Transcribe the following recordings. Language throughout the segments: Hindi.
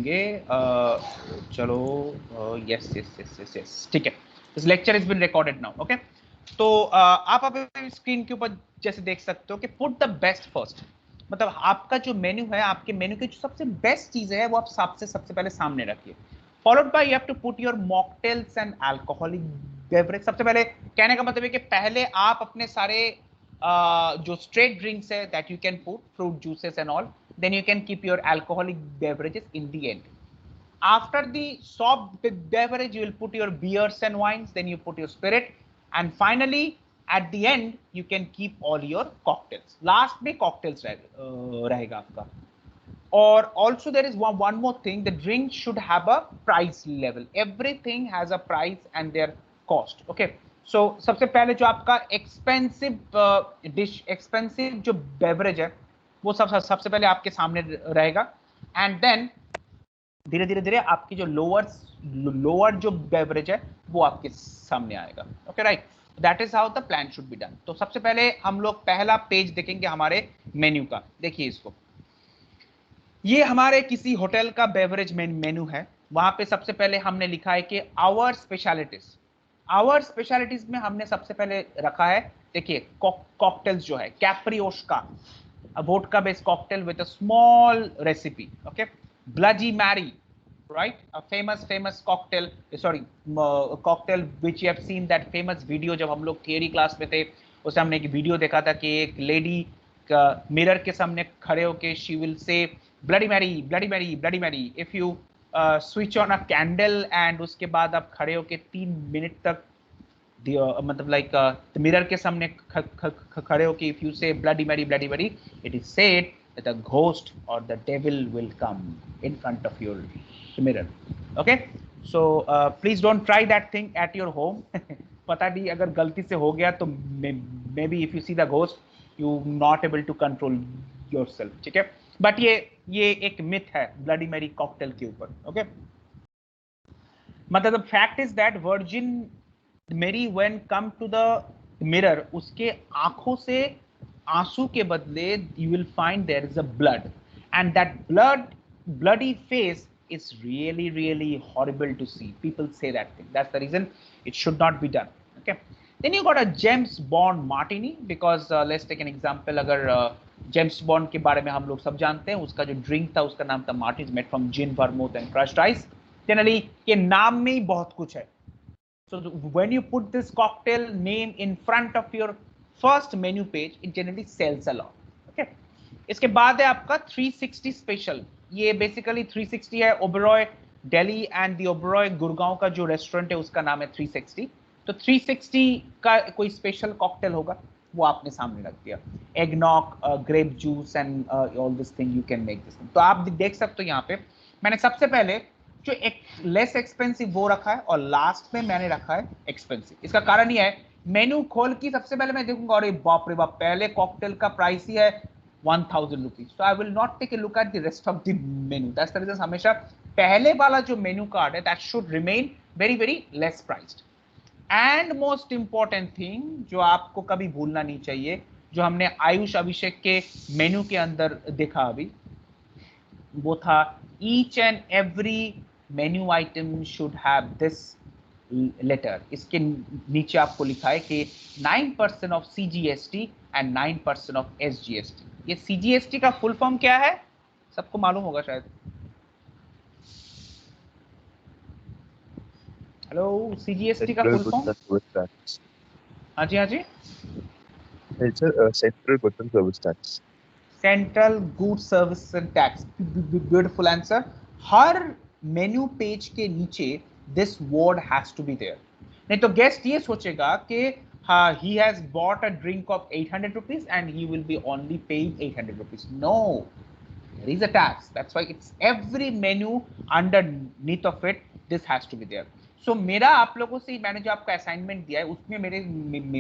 करेंगे। चलो yes yes yes yes yes, ठीक है। This lecture is been recorded now, okay. तो आप अपने स्क्रीन के ऊपर जैसे देख सकते हो कि पुट द बेस्ट फर्स्ट, मतलब आपका जो मेन्यू है, आपके मेन्यू की जो सबसे बेस्ट चीज है वो आप सबसे पहले सामने रखिए। Followed by you have to put your mocktails and alcoholic beverage. सबसे पहले कहने का मतलब है कि पहले आप अपने सारे जो स्ट्रेट ड्रिंक्स है that you can put, fruit juices and all, then you can keep your alcoholic beverages in the end. After the soft beverage, you will put your beers and wines, then you put your spirit, and finally at the end you can keep all your cocktails. Last में cocktails रहेगा आपका. Or also there is one more thing, the drink should have a price level. Everything has a price and their cost. Okay, so सबसे पहले जो आपका expensive dish, expensive जो beverage है वो सबसे पहले आपके सामने रहेगा, and then धीरे धीरे धीरे आपकी जो लोअर जो बेवरेज है वो आपके सामने आएगा। Okay right, that is how the plan should be done. तो सबसे पहले हम लोग पहला पेज देखेंगे हमारे मेन्यू का। देखिए इसको, ये हमारे किसी होटल का बेवरेज मेन्यू है। वहां पे सबसे पहले हमने लिखा है कि आवर स्पेशलिटीज। आवर स्पेशलिटीज में हमने सबसे पहले रखा है, देखिए कॉकटेल्स जो है कैप्रियोस्का, a vodka based cocktail with a small recipe. Okay, Bloody Mary, right? A famous cocktail, sorry, cocktail which you have seen that famous video जब हम लोग थियरी क्लास में थे, उसे हमने एक वीडियो देखा था कि एक लेडी मिरर के सामने खड़े होके she will say Bloody Mary, Bloody Mary, Bloody Mary. If you switch on a candle and उसके बाद आप खड़े होके 3 मिनट तक मतलब लाइक मिरर के सामने खड़े हो कि if you say bloody Mary it is said that the ghost और the devil will come in front of your mirror. Okay, so please don't try that thing at your home. पता नहीं अगर गलती से हो गया तो maybe if you see the ghost you not able to control yourself, ठीक है। बट ये एक मिथ है ब्लडी मैरी कॉकटेल के ऊपर। ओके, मतलब the fact is that virgin Mary when come to the mirror, उसके आंखों से आंसू के बदले you will find there is a blood, and that bloody face is really horrible to see. People say that thing. That's the reason it should not be done. Okay, then you got a James Bond martini, because let's take an example. अगर जेम्स बॉन्ड के बारे में हम लोग सब जानते हैं, उसका जो ड्रिंक था उसका नाम था martini, made from gin, vermouth and crushed ice. Generally ये नाम में ही बहुत कुछ है। So when you put this cocktail name in front of your first menu page, it generally sells a lot. Okay. इसके बाद है आपका 360 स्पेशल। ये बेसिकली 360 है ओबरॉय दिल्ली एंड द ओबरॉय गुड़गांव का जो रेस्टोरेंट है उसका नाम है 360। तो 360 का कोई स्पेशल कॉकटेल होगा वो आपने सामने रख दिया। Eggnog, grape juice and all this thing you can make this. तो आप देख सकते हो यहाँ पे मैंने सबसे पहले जो एक लेस एक्सपेंसिव वो रखा है और लास्ट में मैंने रखा है एक्सपेंसिव। इसका कारण ये है, मेन्यू खोल की सबसे पहले मैं देखूंगा अरे बाप रे बाप, पहले कॉकटेल का प्राइस ही है 1000 rupees, so I will not take a look at the rest of the menu. That's the reason हमेशा पहले वाला जो मेन्यू कार्ड है that should remain very less priced. And most important thing जो आपको कभी भूलना नहीं चाहिए, जो हमने आयुष अभिषेक के मेन्यू के अंदर देखा अभी, वो था each and every menu item should have this letter. इसके नीचे आपको लिखा है कि 9% of CGST and 9% of SGST। ये CGST का फुल फॉर्म क्या है सबको मालूम होगा शायद। हेलो, CGST का फुल फॉर्म? हाँ जी हाँ जी, central goods and service tax. Central good service and tax, beautiful answer. हर मेन्यू पेज के नीचे this word has to be there, नहीं तो गेस्ट ये सोचेगा कि हाँ he has bought a drink of 800 rupees and he will be only paying 800 rupees. No, there is a tax. That's why it's every menu underneath of it, this has to be there. So मेरा आप लोगों से, मैंने जो आपका असाइनमेंट दिया है उसमें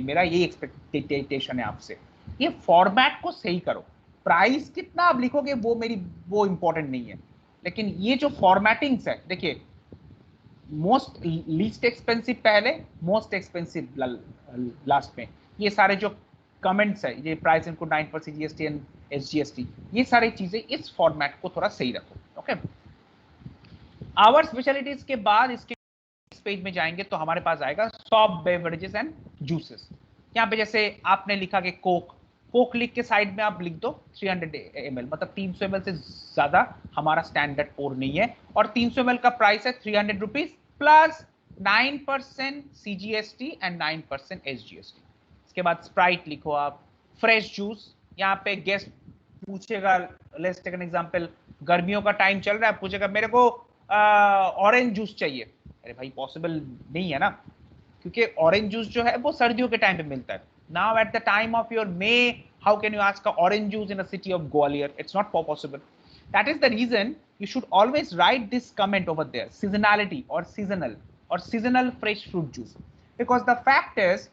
मेरा ये एक्सपेक्टेशन है आपसे, ये फॉर्मेट को सही करो। प्राइस कितना आप लिखोगे वो इंपॉर्टेंट नहीं है, लेकिन ये जो फॉर्मेटिंग्स है, देखिए मोस्ट लीस्ट एक्सपेंसिव पहले, मोस्ट एक्सपेंसिव लास्ट में, ये सारे जो कमेंट्स है, ये प्राइस इनको 9% GST एंड SGST, ये सारी चीजें इस फॉर्मेट को थोड़ा सही रखो। ओके, आवर स्पेशलिटीज के बाद इसके पेज में जाएंगे तो हमारे पास आएगा सॉफ्ट बेवरेजेस एंड जूसेस। यहाँ पे जैसे आपने लिखा कि कोक, कोक लिख के साइड में आप लिख दो 300 ml, मतलब 300 ml से ज्यादा हमारा स्टैंडर्ड पोर नहीं है, और 300 ml का प्राइस है 300 rupees plus 9% CGST and 9% SGST। इसके बाद स्प्राइट लिखो आप, फ्रेश जूस। यहाँ पे गेस्ट पूछेगा, लेट्स टेक एन एग्जांपल, गर्मियों का टाइम चल रहा है, पूछेगा मेरे को ऑरेंज जूस चाहिए। अरे भाई पॉसिबल नहीं है ना, क्योंकि ऑरेंज जूस जो है वो सर्दियों के टाइम पे मिलता है। Now at the time of your may, how can you ask orange juice in a city of Gwalior? It's not possible. That is the reason you should always write this comment over there, seasonality or seasonal fresh fruit juice, because the fact is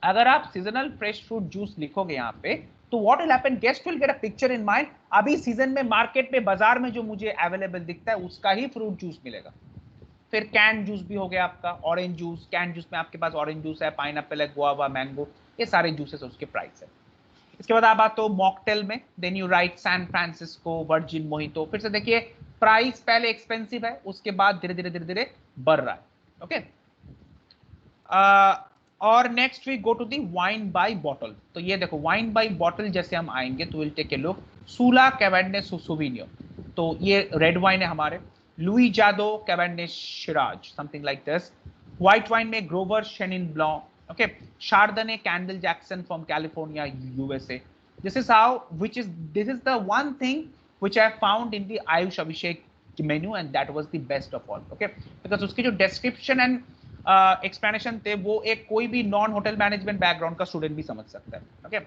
अगर आप सीजनल फ्रेश फ्रूट जूस लिखोगे यहाँ पे तो what will happen, guest will get a picture in mind, अभी सीजन में मार्केट में बाजार में जो मुझे अवेलेबल दिखता है उसका ही फ्रूट जूस मिलेगा। फिर कैन जूस भी हो गया आपका, ऑरेंज जूस, कैन जूस में आपके पास ऑरेंज जूस है, पाइनएप्पल है, गुआवा, मैंगो, ये सारे जूसेस उसके प्राइस है। इसके बाद आप आते हो मॉकटेल में, then you write San Francisco, virgin mojito. फिर से देखिए प्राइस पहले एक्सपेंसिव है, उसके बाद धीरे धीरे बढ़ रहा है। ओके और next we go to the wine by bottle. तो ये देखो वाइन बाय बॉटल जैसे हम आएंगे तो will take a look, Sula cabernet sauvignon, तो ये रेड वाइन है हमारे, Louis Jadot cabernet shiraz, something like this. White wine में Grover शेनिन ब्लॉ, okay, Chardonnay Candle Jackson from California, USA. This is the one thing which I found in the Ayush Abhishek menu and that was the best of all, okay, because उसके जो description and explanation थे वो एक कोई भी नॉन होटल मैनेजमेंट बैकग्राउंड का स्टूडेंट भी समझ सकता है। ओके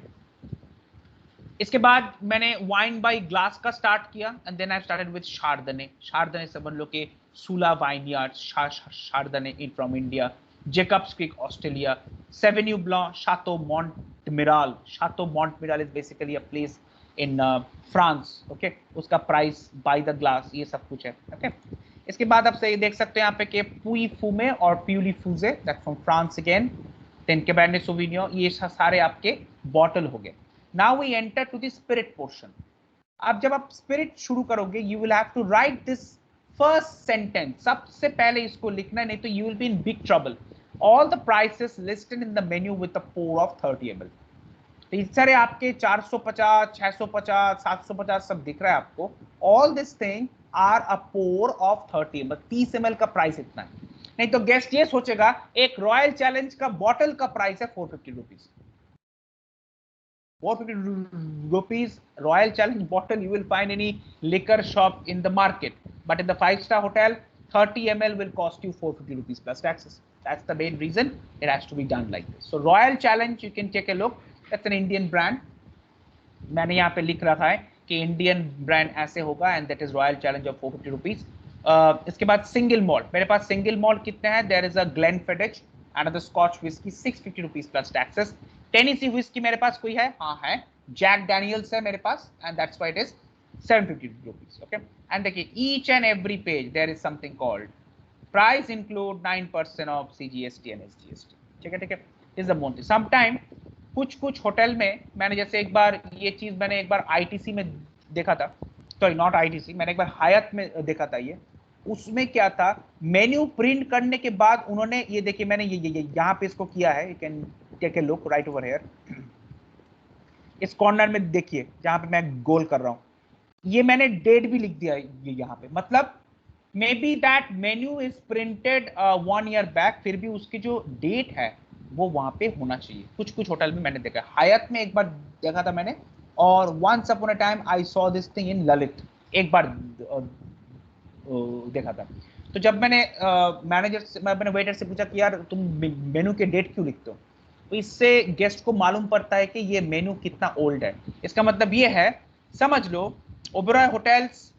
इसके बाद मैंने वाइन बाय ग्लास का स्टार्ट किया and then I started with chardonnay. Chardonnay समझ लो कि Sula vineyard, chardonnay in from India, Jacobs Creek, Australia, Sauvignon Blanc, Chateau Montmiral. Chateau Montmiral is basically a place in France. Okay, उसका प्राइस बाय द ग्लास, ये सब कुछ है। okay? इसके बाद आप सही देख सकते हैं यहाँ पे कि पुई फूमे और Pouilly Fuisse, that from France again, then cabernet sauvignon, ये सारे आपके बॉटल हो गए। Now we enter to the spirit portion. अब जब आप स्पिरिट शुरू करोगे you will have to write this first sentence, सबसे पहले इसको लिखना है, नहीं तो you will be in big trouble. All the prices listed in the menu with the pour of 30 ml। तो इस सारे आपके 450, 650, 750 सब दिख रहा है आपको। All this thing are a pour of 30 ml। 30 ml का प्राइस इतना है, नहीं तो गेस्ट ये सोचेगा एक रॉयल चैलेंज का बॉटल का प्राइस है 450 rupees. 450 rupees Royal Challenge bottle you will find any liquor shop in the market, but in the 5-star hotel 30 ml will cost you 450 rupees plus taxes. That's the main reason it has to be done like this. So Royal Challenge, you can take a look, that's an Indian brand. मैंने यहाँ पे लिख रखा है कि इंडियन ब्रांड ऐसे होगा and that is royal challenge of 450 rupees. इसके बाद सिंगल मॉल्ट, मेरे पास सिंगल मॉल्ट कितने हैं, there is a Glenfiddich and the scotch whisky 650 rupees plus taxes. Tennessee whisky मेरे पास कोई है, हाँ है, जैक डैनियल्स है मेरे पास and that's why it is 750 rupees. Okay and देखिए each and every page there is something called price include 9% of CGST and SGST। ठीक है ठीक है, इज द मोन्टी। समटाइम कुछ होटल में मैंने जैसे एक बार ये चीज मैंने एक बार ITC में देखा था, सॉरी नॉट ITC, मैंने एक बार हयात में देखा था ये। उसमें क्या था, मेन्यू प्रिंट करने के बाद उन्होंने ये देखिए मैंने ये यहाँ पे इसको किया है, you can take a look right over here, इस कॉर्नर में देखिए जहां पे मैं गोल कर रहा हूं, ये मैंने डेट भी लिख दिया ये यहाँ पे, मतलब may be that menu is printed 1 year back, फिर भी उसकी जो डेट है वो वहां पे होना चाहिए। कुछ होटल में मैंने देखा, हयात में एक बार देखा था मैंने, और once upon a time I saw this thing in Lalit, एक बार देखा था। तो जब मैंने मैनेजर से, मैंने वेटर से पूछा कि यार तुम मेनू के डेट क्यों लिखते हो, तो इससे गेस्ट को मालूम पड़ता है कि ये मेनू कितना ओल्ड है। इसका मतलब ये है, समझ लो ओबेरॉय होटल्स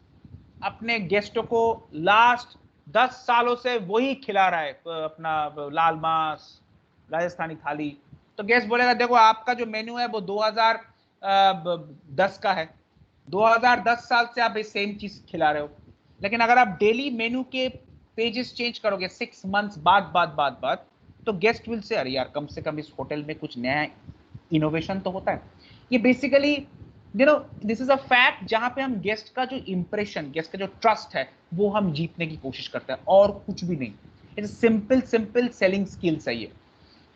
अपने गेस्टों को लास्ट 10 सालों से वही खिला रहा है, अपना लाल मांस, राजस्थानी थाली। तो गेस्ट बोलेगा देखो आपका जो मेन्यू है वो 2010 का है, 2010 साल से आप इस सेम चीज खिला रहे हो। लेकिन अगर आप डेली मेन्यू के पेजेस चेंज करोगे 6 months बाद, तो गेस्ट विल से अरे यार कम से कम इस होटल में कुछ नया इनोवेशन तो होता है। ये basically you know this is a fact जहां पे हम गेस्ट का जो इंप्रेशन, गेस्ट का जो ट्रस्ट है वो हम जीतने की कोशिश करते हैं, और कुछ भी नहीं। It's simple simple selling skills है ये,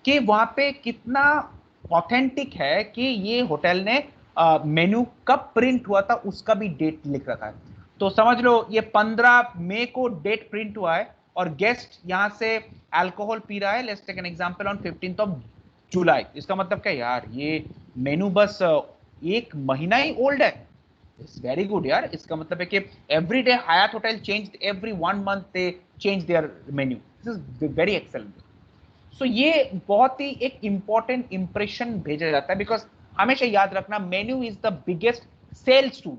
कि वहां पे कितना ऑथेंटिक है कि ये होटल ने मेन्यू कब प्रिंट हुआ था उसका भी डेट लिख रखा है। तो समझ लो ये 15 मई को डेट प्रिंट हुआ है और गेस्ट यहां से अल्कोहल पी रहा है, let's take an example on 15th of July. इसका मतलब क्या यार, ये मेनू बस एक महीना ही ओल्ड है। इट्स वेरी गुड यार, इसका मतलब है कि every day Hyatt hotel change, every 1 month they change their menu, this is very excellent. So ये बहुत ही एक इंपॉर्टेंट इंप्रेशन भेजा जाता है, बिकॉज हमेशा याद रखना menu is the biggest sales tool.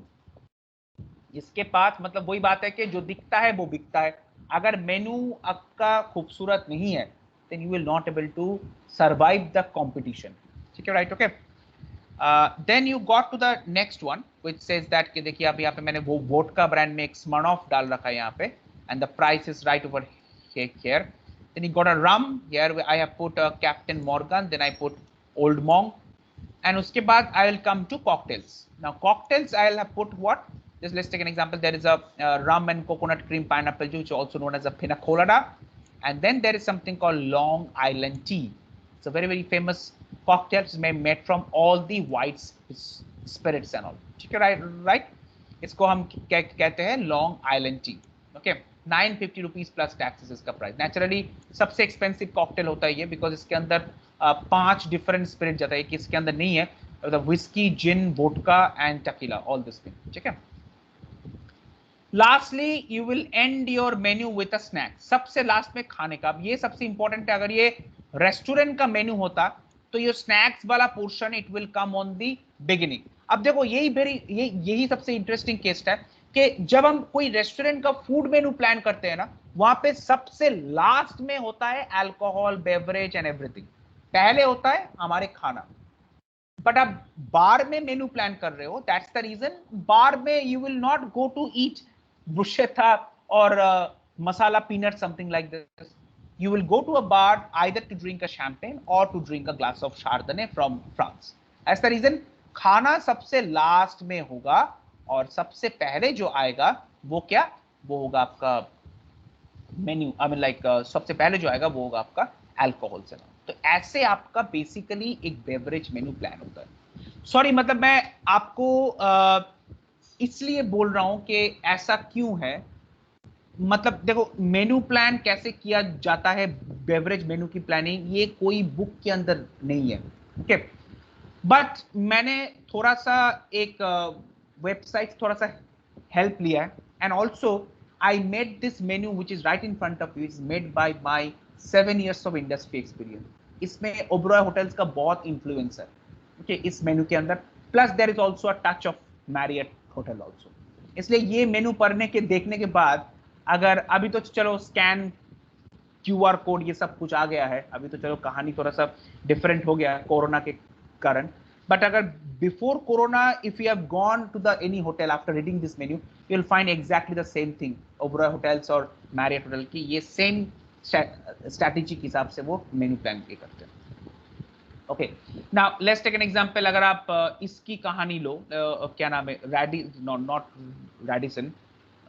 इसके पास मतलब वही बात है कि जो दिखता है वो बिकता है। अगर मेन्यू आपका खूबसूरत नहीं है then you will not able to survive the competition. ठीक है, right, okay. Then you got to the next one which says that कि देखिए अब यहाँ पे मैंने वो वोडका ब्रांड में एक स्मिर्नॉफ डाल रखा है यहाँ पे, and the price is right over here. Then you got a rum. Here I have put Captain Morgan. Then I put Old Monk. And उसके बाद I will come to cocktails. Now cocktails I'll have put what? Just let's take an example. There is a rum and coconut cream pineapple juice, also known as a pina colada. And then there is something called Long Island tea. It's a very very famous cocktail. It's made from all the white spirits and all. ठीक है, right? इसको हम कहते हैं Long Island tea. Okay. 950 rupees plus taxes इसका प्राइस। नेचुरली सबसे एक्सपेंसिव कॉकटेल होता है ये, बिकॉज इसके अंदर 5 डिफरेंट स्पिरिट जाता है कि इसके अंदर नहीं है, मतलब whisky, gin, vodka and tequila, all this thing. ठीक है। Lastly you will end your menu with a snack. सबसे लास्ट में खाने का, अब ये सबसे इंपॉर्टेंट है। अगर ये रेस्टोरेंट का मेन्यू होता तो ये स्नैक्स वाला portion it will come on the beginning. अब देखो यही सबसे इंटरेस्टिंग केस है कि जब हम कोई रेस्टोरेंट का फूड मेनू प्लान करते हैं ना, वहां पे सबसे लास्ट में होता है अल्कोहल, बेवरेज एंड एवरीथिंग, पहले होता है हमारे खाना। बट आप बार में मेनू प्लान कर रहे हो, दैट्स द रीजन बार में you will not go to eat bruschetta or masala peanut, something like this. You will go to a bar either to drink a champagne or to drink a glass of chardonnay from France. As the reason खाना सबसे लास्ट में होगा और सबसे पहले जो आएगा वो क्या, वो होगा आपका मेन्यू, आई मीन लाइक सबसे पहले जो आएगा वो होगा आपका अल्कोहल से। तो ऐसे आपका बेसिकली एक बेवरेज मेन्यू प्लान होता है। सॉरी, मतलब मैं आपको इसलिए बोल रहा हूं कि ऐसा क्यों है, मतलब देखो मेनू प्लान कैसे किया जाता है, बेवरेज मेनू की प्लानिंग, ये कोई बुक के अंदर नहीं है, ओके। बट मैंने थोड़ा सा एक वेबसाइट थोड़ा सा हेल्प लिया है, and also I made this menu which is right in front of you, is made by my 7 years of industry experience. इसमें ओबरॉय होटल्स का बहुत इन्फ्लुएंस है, ओके, इस मेन्यू के अंदर। Plus there is also a touch of Marriott hotel also. इसलिए ये मेनू पढ़ने के देखने के बाद, अगर अभी तो चलो स्कैन QR कोड ये सब कुछ आ गया है, अभी तो चलो कहानी थोड़ा सा डिफरेंट हो गया कोरोना के कारण, बट अगर before corona if you have gone to the any hotel after reading this menu, you will find exactly the same thing. Oberoi hotels और मैरियट होटल की ये सेम स्ट्रैटेजी के हिसाब से वो मेन्यू प्लान करते हैं। Okay, now let's take an example. अगर आप इसकी कहानी लो, क्या नाम है, नॉट रैडिसन,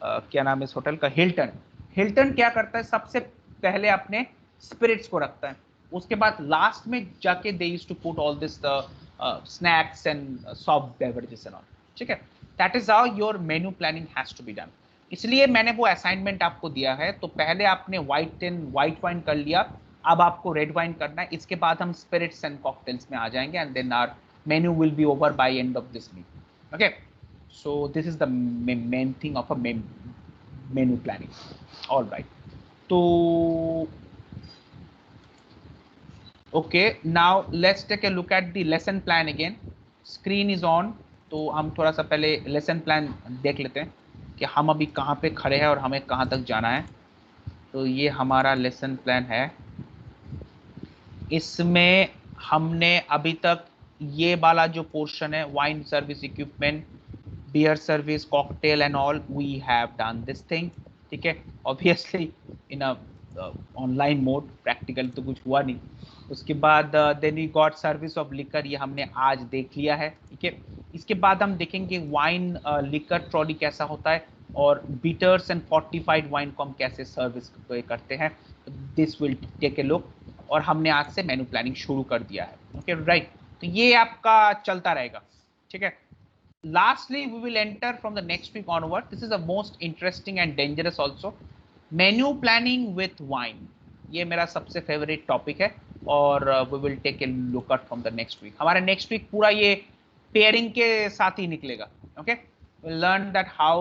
क्या नाम है इस होटल का, हिल्टन। हिल्टन क्या करता है, सबसे पहले अपने स्पिरिट्स को रखता है, उसके बाद लास्ट में जाके they used to put all this snacks and soft beverages and all. ठीक है, that is how your menu planning has to be done. इसलिए मैंने वो असाइनमेंट आपको दिया है। तो पहले आपने व्हाइट वाइन कर लिया, अब आपको रेड वाइन करना है, इसके बाद हम स्पिरिट्स एंड कॉकटेल्स में आ जाएंगे, and then our menu will be over by end of this week. Okay, so this is the main thing of a menu planning. All right, so okay, now let's take a look at the lesson plan again. Screen is on, तो हम थोड़ा सा पहले लेसन प्लान देख लेते हैं कि हम अभी कहाँ पे खड़े हैं और हमें कहाँ तक जाना है। तो ये हमारा लेसन प्लान है, इसमें हमने अभी तक ये वाला जो पोर्शन है, wine service equipment, beer service, cocktail and all, we have done this thing. ठीक है, obviously in a online mode, practical तो कुछ हुआ नहीं। उसके बाद then we got service of liquor, ये हमने आज देख लिया है। ठीक है, इसके बाद हम देखेंगे वाइन लिकर ट्रॉली कैसा होता है, और बीटर्स एंड फोर्टिफाइड वाइन को हम कैसे सर्विस करते हैं। This will take a look, और हमने आज से मेनू प्लानिंग शुरू कर दिया है। ओके राइट, तो ये आपका चलता रहेगा, ठीक है। Lastly, we will enter from the next week onward. This is the most interesting and dangerous also. Menu planning with wine. ये मेरा सबसे फेवरेट टॉपिक है, और we will take a look at from the next week. हमारा next week पूरा ये pairing के साथ ही निकलेगा. Okay? We'll learn that how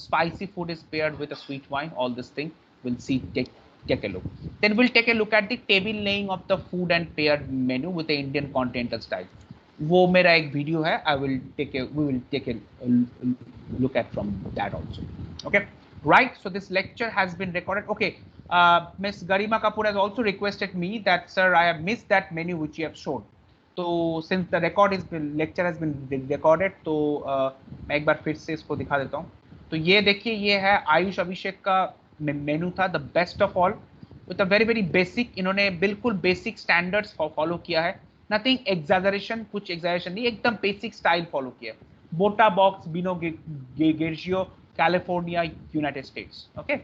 spicy food is paired with a sweet wine. All this thing we'll see. Take a look. Then we'll take a look at the table laying of the food and paired menu with the Indian continental style. वो मेरा एक वीडियो है, we will take a look at from that also. Okay right, so this lecture has been recorded. Okay, miss Garima Kapoor has also requested me that sir I have missed that menu which you have showed. तो since the record is lecture has been recorded, तो मैं एक बार फिर से इसको दिखा देता हूँ। तो ये देखिए, ये है आयुष अभिषेक का मेन्यू था, the best of all, with a very very basic. इन्होंने बिल्कुल बेसिक स्टैंडर्ड्स फॉलो किया है, नथिंग एग्जैजरेशन, कुछ एग्जैजरेशन नहीं, एकदम बेसिक स्टाइल फॉलो किया। Bota Box, pinot grigio, California, United States. Okay,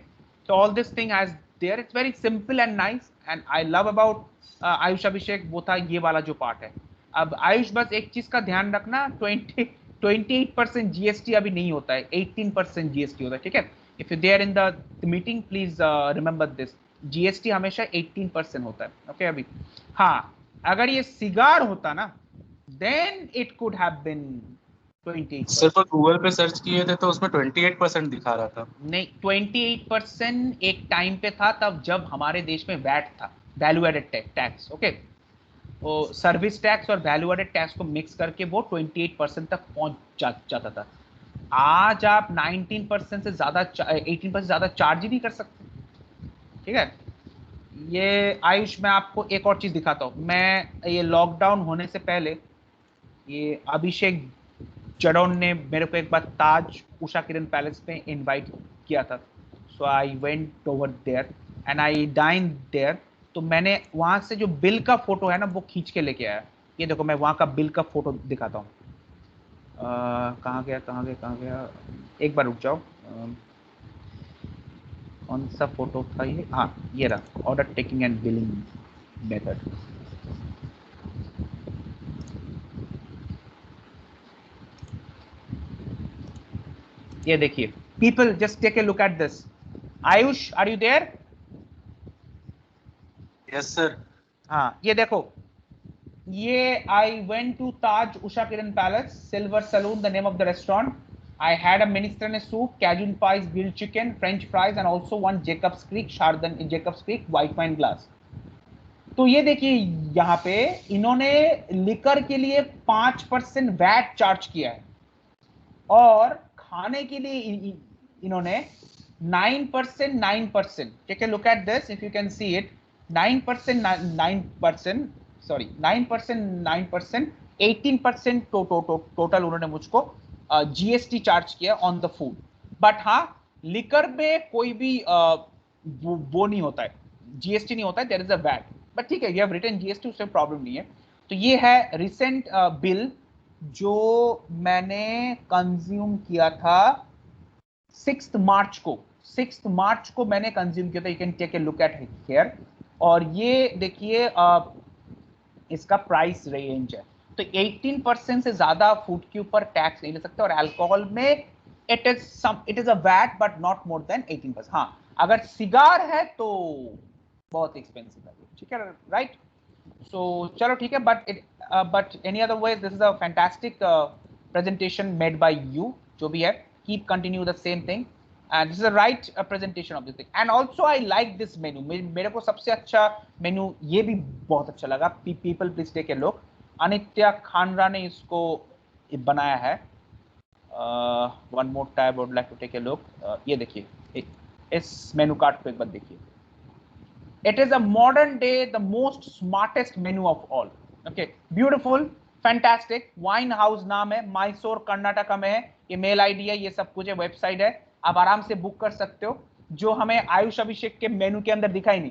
so all this thing has there, it's very simple and nice, and I love about Ayush Abhishek, वो था ये वाला जो पार्ट है। अब आयुष, बस एक चीज का ध्यान रखना, 28% जीएसटी अभी नहीं होता है, 18% जीएसटी होता है, ठीक है। If you there in the meeting, please remember this, GST हमेशा 18% होता है। ओके अभी हाँ, अगर ये सिगार होता ना, then it could have been 28%। सिर्फ गूगल पे सर्च किए थे तो उसमें 28% दिखा रहा था। नहीं, 28% एक टाइम पे था, तब जब हमारे देश में वैट था, वैल्यू एडेड टैक्स। ओके, वो सर्विस टैक्स और वैल्यू एडेड टैक्स को मिक्स करके वो 28% तक पहुंच जाता था। आज आप 19% से ज्यादा, 18% से ज्यादा चार्ज ही नहीं कर सकते, ठीक है। ये आयुष, मैं आपको एक और चीज दिखाता हूँ। मैं ये लॉकडाउन होने से पहले, ये अभिषेक जडौन ने मेरे को एक बार ताज उषा किरण पैलेस में इनवाइट किया था। So I went over there and I dine there. तो मैंने वहां से जो बिल का फोटो है ना, वो खींच के लेके आया। ये देखो, मैं वहां का बिल का फोटो दिखाता हूँ। कहाँ गया, एक बार रुक जाओ। कौन सा फोटो था ये? हाँ, ये रहा, order taking and billing method. ये देखिए, people just take a look at this. Ayush, are you there? Yes sir. हाँ, ये देखो, ये I went to Taj Usha Kiran palace, silver saloon, the name of the restaurant. I had a minestrone soup, Cajun pies, grilled chicken, French fries, and also one Jacob's Creek Chardonnay in Jacob's Creek white wine glass. तो ये देखिए, यहाँ पे इन्होंने लिकर के लिए 5% वैट चार्ज किया है, और खाने के लिए इन्होंने 9%। Take a look at this, if you can see it, 9%, sorry 9%, 18% total उन्होंने मुझको जीएसटी चार्ज किया ऑन द फूड। बट हाँ, लिकर में कोई भी वो नहीं होता है, जीएसटी नहीं होता है, there is a VAT. But ठीक है, यू हैव रिटन जीएसटी, उससे प्रॉब्लम नहीं है। तो ये है रिसेंट बिल जो मैंने कंज्यूम किया था 6 मार्च को मैंने कंज्यूम किया था। You can take a look at here, और ये देखिए इसका प्राइस रेंज है। तो 18% से ज्यादा फूड के ऊपर टैक्स नहीं ले सकते, और अल्कोहल में it is a VAT but not more than 18%। हाँ, अगर सिगार है तो बहुत एक्सपेंसिव है, ठीक है, राइट। सो चलो ठीक है, but any other way, this is a fantastic presentation made by you, जो भी है, keep continue the same thing, and this is the right presentation of this thing. And also I like this menu. मेरे को सबसे अच्छा मेनू ये भी बहुत अच्छा लगा। people please take a look. अनित्या Khanra ने इसको बनाया है। one more tab, I would like to take a look. ये देखिए, इस मेनू कार्ड को एक बार देखिए। It is a modern day, the most smartest menu of all. Okay, beautiful, fantastic. Wine House नाम है, मैसूर कर्नाटका में है। ये मेल आईडी है, ये सब कुछ है, वेबसाइट है, आप आराम से बुक कर सकते हो। जो हमें आयुष अभिषेक के मेनू के अंदर दिखाई नहीं,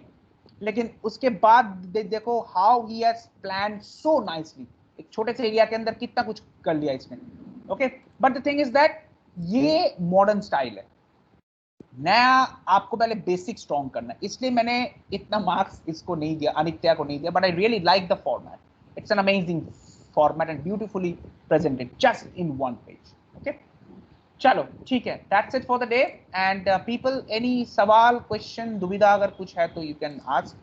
लेकिन उसके बाद देखो how he has planned so nicely. एक छोटे से एरिया के अंदर कितना कुछ कर लिया इसने, okay. But the thing is that ये मॉडर्न स्टाइल है, नया आपको पहले बेसिक स्ट्रॉन्ग करना है, इसलिए मैंने इतना मार्क्स इसको नहीं दिया, अनित्या को नहीं दिया, but I really like the format, it's an amazing format and beautifully presented just in one page, okay. चलो ठीक है, that's it for the day and people any सवाल क्वेश्चन दुविधा अगर कुछ है तो यू कैन आस्क,